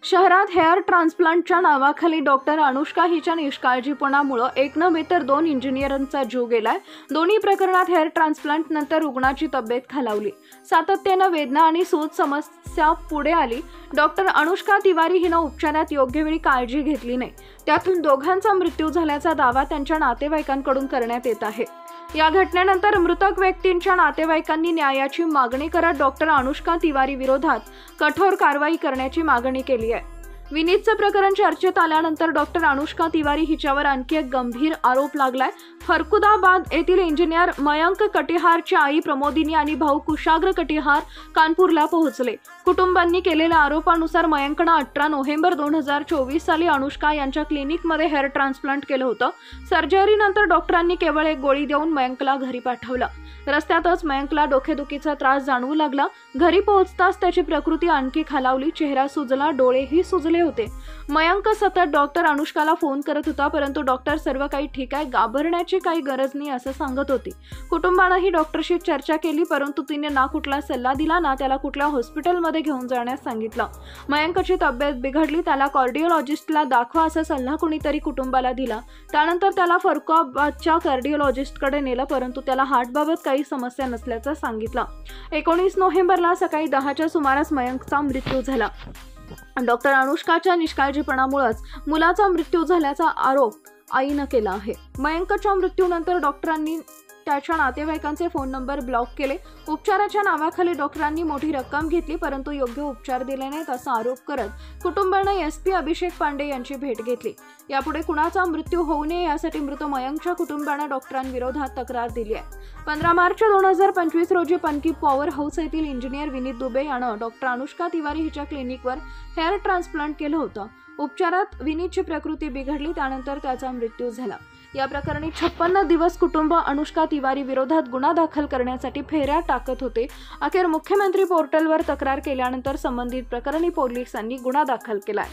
शहरात हेअर ट्रान्सप्लांटच्या नावाखाली डॉक्टर अनुष्का हिच्या निष्काळजीपणामुळे एक नव्हे तर 2 इंजिनियरांचा जीव गेलाय। दोन्ही प्रकरणात हेअर ट्रान्सप्लांट नंतर रुग्णाची तब्येत खालावली। सातत्याने वेदना आणि सूज समस्या पुढे आली। डॉक्टर अनुष्का तिवारी हिने उपचारात योग्य वेळी काळजी घेतली नाही, त्यातून दोघांचा मृत्यू झाल्याचा दावा त्यांच्या नातेवाईकांकडून करण्यात येत आहे। या घटनेनंतर मृतक व्यक्तींच्या नातेवाईकांनी न्यायाची मागणी करत डॉक्टर अनुष्का तिवारी विरोधात कठोर कारवाई करण्याची मागणी केली आहे। विनीतचे प्रकरण चर्चेत आल्यानंतर डॉक्टर अनुष्का तिवारी हिच्यावर आणखी एक गंभीर आरोप लागलाय। फरकुदाबाद येथील इंजिनियर मयंक कटिहारची आई प्रमोदिनी आणि भाऊ कुशाग्र कटिहार कानपूरला पोहोचले। कुटुंबांनी केलेल्या आरोपानुसार मयंकने 18 नोव्हेंबर 2024 साली अनुष्का यांच्या क्लिनिकमध्ये हेअर ट्रान्सप्लांट केलं होतं। सर्जरीनंतर डॉक्टरांनी केवळ एक गोळी देऊन मयंकला घरी पाठवलं। रस्त्यातच मयंकला डोकेदुखीचा त्रास जाणवू लागला। घरी पोहोचताच त्याची प्रकृती आणखी खालावली, चेहरा सुजला, डोळेही सुजले होते। मयंक सतत डॉक्टर अनुष्काला फोन करत होता, परंतु डॉक्टर सर्व काही ठीक आहे, घाबरण्याची काही गरज नाही असं सांगत होती। कुटुंबानेही डॉक्टरशी चर्चा केली, परंतु तिने ना कुठला सल्ला दिला ना त्याला कुठल्या हॉस्पिटलमध्ये घेऊन जाण्यास सांगितलं। मयंकची तब्येत बिघडली, त्याला कार्डिओलॉजिस्टला दाखवा असा सल्ला कुणीतरी कुटुंबाला दिला। त्यानंतर त्याला फरकुदाबादच्या कार्डिओलॉजिस्टकडे नेलं, परंतु त्याला हार्टबाबत काही समस्या नसल्याचं सांगितलं। 19 नोव्हेंबरला सकाळी 10च्या सुमारास मयंकचा मृत्यू झाला। डॉक्टर अनुष्काच्या निष्काळजीपणामुळेच मुलाचा मृत्यू झाल्याचा आरोप आईने केला आहे। मयंकच्या मृत्यूनंतर डॉक्टरांनी त्याच्या नातेवाईकांचे फोन नंबर ब्लॉक केले। उपचाराच्या नावाखाली डॉक्टरांनी मोठी रक्कम घेतली, परंतु योग्य उपचार दिले नाहीत असा आरोप करत कुटुंबाने SP अभिषेक पांडे यांची भेट घेतली। यापुढे कुणाचा मृत्यू होऊ नये यासाठी मृत मयंकच्या कुटुंबाने डॉक्टरांविरोधात तक्रार दिली आहे। 15 मार्च 2025 रोजी पनकी पॉवर हाऊस येथील इंजिनियर विनीत दुबे यानं डॉक्टर अनुष्का तिवारी हिच्या क्लिनिकवर हेअर ट्रान्सप्लांट केलं होतं। उपचारात विनीतची प्रकृती बिघडली, त्यानंतर त्याचा मृत्यू झाला। या प्रकरणी 56 दिवस कुटुंब अनुष्का तिवारी विरोधात गुन्हा दाखल करण्यासाठी फेऱ्या टाकत होते। अखेर मुख्यमंत्री पोर्टलवर तक्रार केल्यानंतर संबंधित प्रकरणी पोलिसांनी गुन्हा दाखल केलाय।